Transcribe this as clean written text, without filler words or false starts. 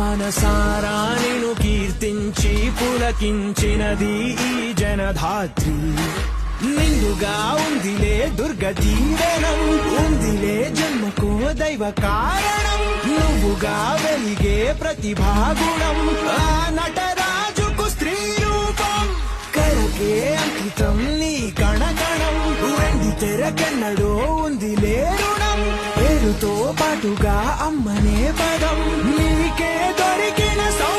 మనసారా నిన్ను కీర్తించి పులకించినది ఈ జనధాత్రి నిండుగా ఉందిలే దుర్గ దీవెనం ఉందిలే జన్మకో దైవ కారణం నువ్వుగా వెలిగే ప్రతిభాగుణం ఆ నటరాజుకు స్త్రీ రూపం కరకే అంకితం నీ కణకణం వెండి తెరకెన్నడో ఉందిలే రుణం పేరుతో పాటుగా అమ్మనే పదం నీకే దొరికిన సౌ